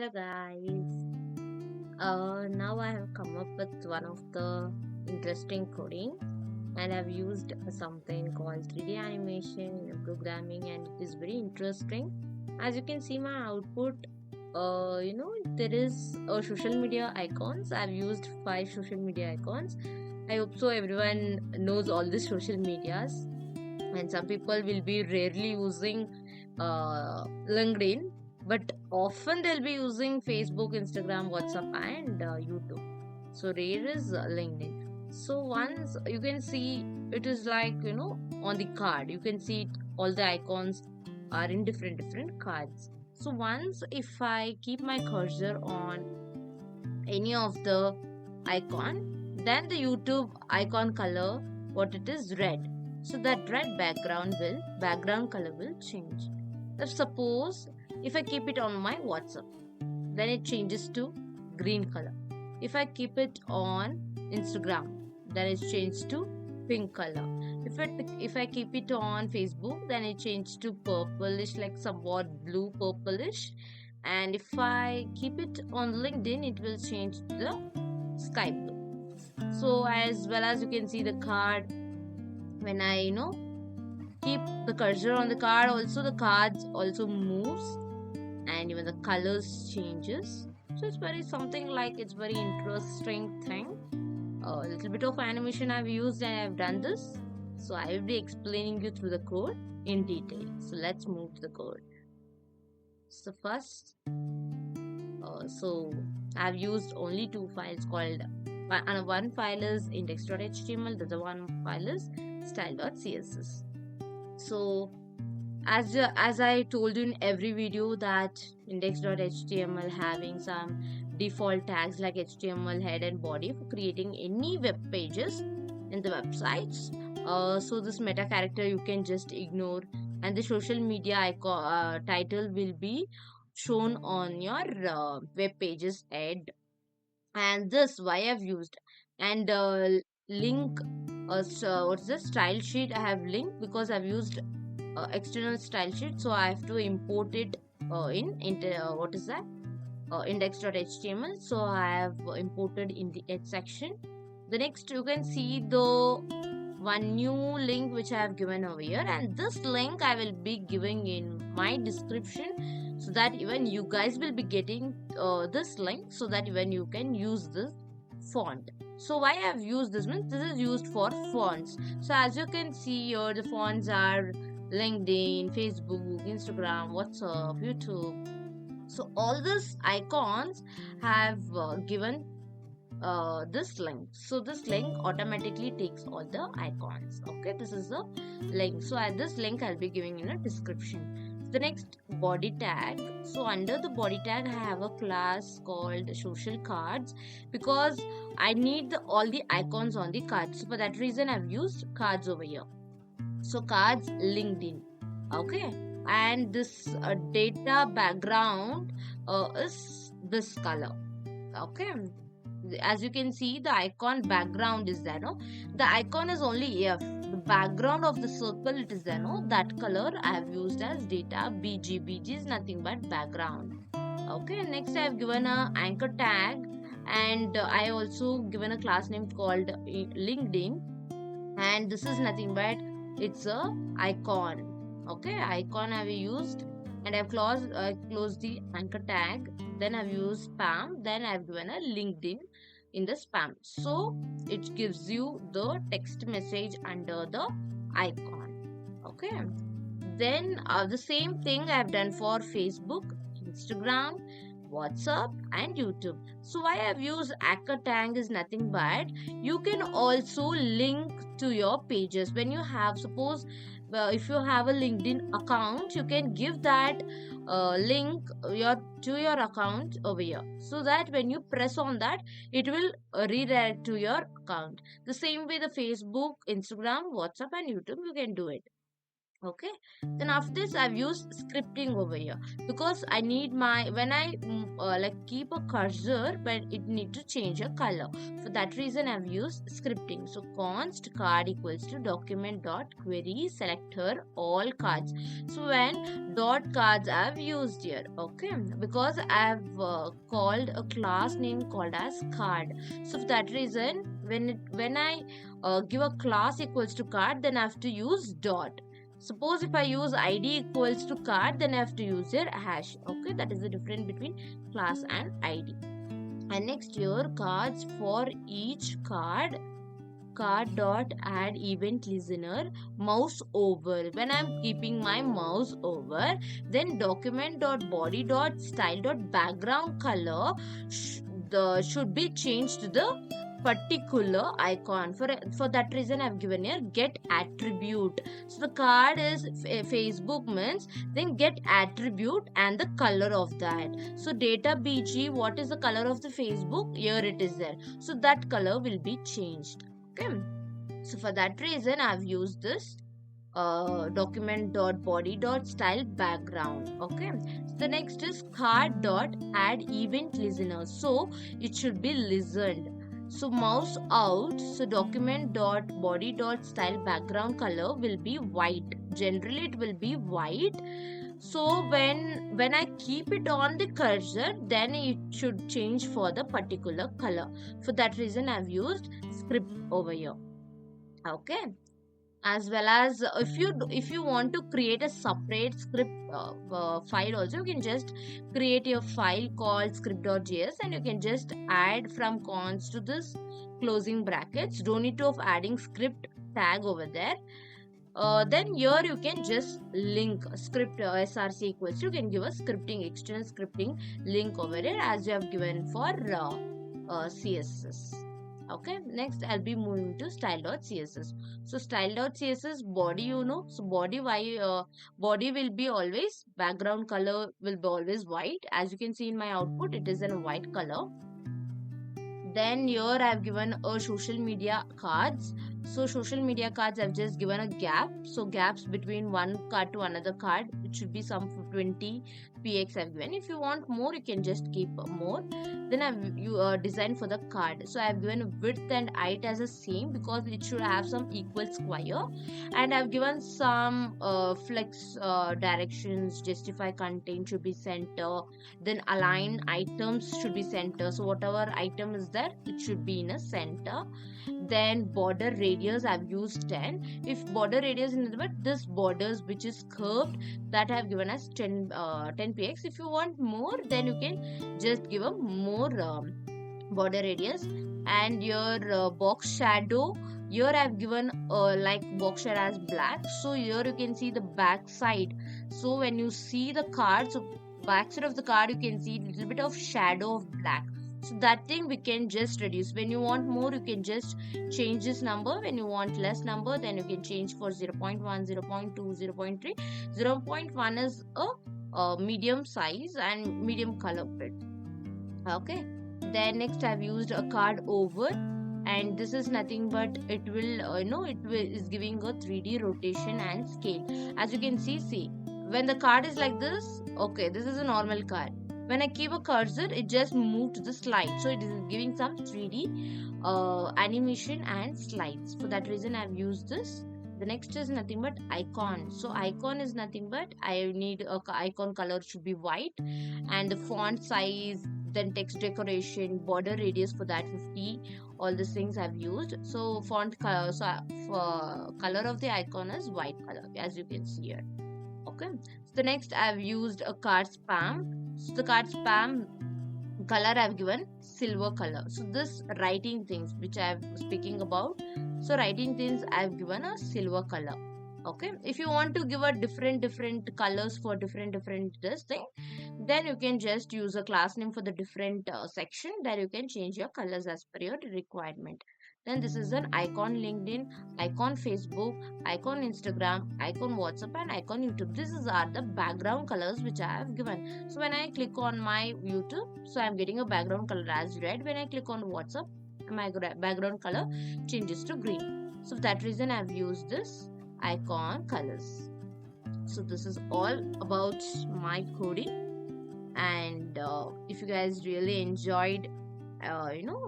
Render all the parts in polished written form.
Hello guys. Now I have come up with one of the interesting coding, and I've used something called 3D animation in programming, and it is very interesting. As you can see my output, there is social media icons. I've used 5 social media icons. I hope so everyone knows all the social medias, and some people will be rarely using LinkedIn, but often they'll be using Facebook, Instagram, WhatsApp, and YouTube. So rare is LinkedIn. So once you can see, it is like on the card you can see all the icons are in different cards. So once if I keep my cursor on any of the icon, then the YouTube icon color, what it is, red. So that red background color will change. If suppose if I keep it on my WhatsApp, then it changes to green color. If I keep it on Instagram, then it changes to pink color. If I keep it on Facebook, then it changes to purplish, like somewhat blue purplish. And if I keep it on LinkedIn, it will change to the sky blue. So as well as you can see the card, when I keep the cursor on the card, also the cards also moves, and even the colors changes. So it's very something like it's very interesting thing. A little bit of animation I've used and I've done this. So I will be explaining you through the code in detail. So let's move to the code. So first, so I've used only two files called and one file is index.html, the other one file is style.css. So as I told you in every video that index.html having some default tags like HTML head and body for creating any web pages in the websites. So this meta character you can just ignore, and the social media icon title will be shown on your web pages head. And this why I've used, and link what's the style sheet I have linked because I've used external style sheet, so I have to import it what is that, index.html. So I have imported in the edge section. The next you can see the one new link which I have given over here, and this link I will be giving in my description, so that even you guys will be getting this link, so that even you can use this font. So why I have used this means this is used for fonts. So as you can see here, the fonts are LinkedIn, Facebook, Instagram, WhatsApp, YouTube. So all these icons have given this link. So this link automatically takes all the icons. Okay, this is the link. So at this link I'll be giving in a description. The next, body tag. So under the body tag I have a class called social cards, because I need all the icons on the cards. So for that reason I've used cards over here. So cards LinkedIn. Okay, and this data background is this color. Okay, as you can see the icon background is there, no, the icon is only F, the background of the circle it is there, no, that color I have used as data BG is nothing but background. Okay, next I have given a anchor tag, and I also given a class name called LinkedIn, and this is nothing but it's a icon. Okay, icon I've used, and I've closed the anchor tag, then I've used spam, then I've given a LinkedIn in the spam, so it gives you the text message under the icon. Okay, then the same thing I've done for Facebook, Instagram, WhatsApp, and YouTube. So why I've used anchor tag is nothing but you can also link to your pages when you have, suppose if you have a LinkedIn account, you can give that link your account over here, so that when you press on that it will redirect to your account. The same way the Facebook, Instagram, WhatsApp, and YouTube you can do it. Okay, then after this I've used scripting over here because I need my when I like keep a cursor, but it need to change a color. For that reason I've used scripting. So const card equals to document dot query selector all cards. So when dot cards I've used here, okay, because I've called a class name called as card. So for that reason when I give a class equals to card, then I have to use dot. Suppose if I use id equals to card, then I have to use your hash. Okay, that is the difference between class and id. And next here, cards for each card dot add event listener mouse over. When I'm keeping my mouse over, then document dot body dot style dot background color should be changed to the particular icon. For that reason I've given here get attribute. So the card is Facebook means, then get attribute and the color of that. So data bg, what is the color of the Facebook? Here it is there, so that color will be changed. Okay, so for that reason I've used this document dot body dot style background. Okay, so the next is card dot add event listener, so it should be listened. So mouse out, so document dot body dot style background color will be white. Generally it will be white. So when I keep it on the cursor, then it should change for the particular color. For that reason I've used script over here. Okay, as well as if you want to create a separate script file also, you can just create your file called script.js, and you can just add from cons to this closing brackets. Don't need to of adding script tag over there. Then here you can just link script src equals, you can give a scripting external scripting link over it as you have given for css. Okay, next I'll be moving to style.css. So style.css body, so body will be always background color will be always white. As you can see in my output, it is in a white color. Then here I've given a social media cards. So social media cards I've just given a gap. So gaps between one card to another card, it should be some 20 px I've given. If you want more, you can just keep more. Then I've designed for the card. So I've given width and height as the same because it should have some equal square. And I've given some flex directions, justify content should be center, then align items should be center. So whatever item is there, it should be in a center. Then border radius I've used 10. If border radius in the this borders which is curved, that I have given as 10 px. If you want more, then you can just give a more border radius. And your box shadow, here I have given like box shadow as black. So here you can see the back side. So when you see the card, so back side of the card, you can see a little bit of shadow of black. So that thing we can just reduce. When you want more, you can just change this number. When you want less number, then you can change for 0.1, 0.2, 0.3. 0.1 is a medium size and medium color print. Okay, then next I've used a card over, and this is nothing but it will is giving a 3D rotation and scale. As you can see when the card is like this, okay, this is a normal card. When I keep a cursor, it just moved to the slide, so it is giving some 3D animation and slides. For that reason I've used this. The next is nothing but icon. So icon is nothing but I need a icon color should be white, and the font size, then text decoration, border radius for that 50, all these things I've used. So font color, so color of the icon is white color, as you can see here. Okay, so the next I've used a card spam. So the card spam color I've given silver color. So this writing things which I'm speaking about, so writing things I've given a silver color. Okay, if you want to give a different colors for different this thing, then you can just use a class name for the different section. There you can change your colors as per your requirement. Then this is an icon LinkedIn, icon Facebook, icon Instagram, icon WhatsApp, and icon YouTube. These are the background colors which I have given. So when I click on my YouTube, so I'm getting a background color as red. When I click on WhatsApp, my background color changes to green. So for that reason I've used this icon colors. So this is all about my coding. And if you guys really enjoyed,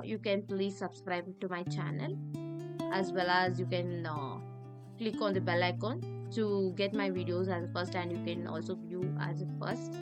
you can please subscribe to my channel, as well as you can click on the bell icon to get my videos as first, and you can also view as a first.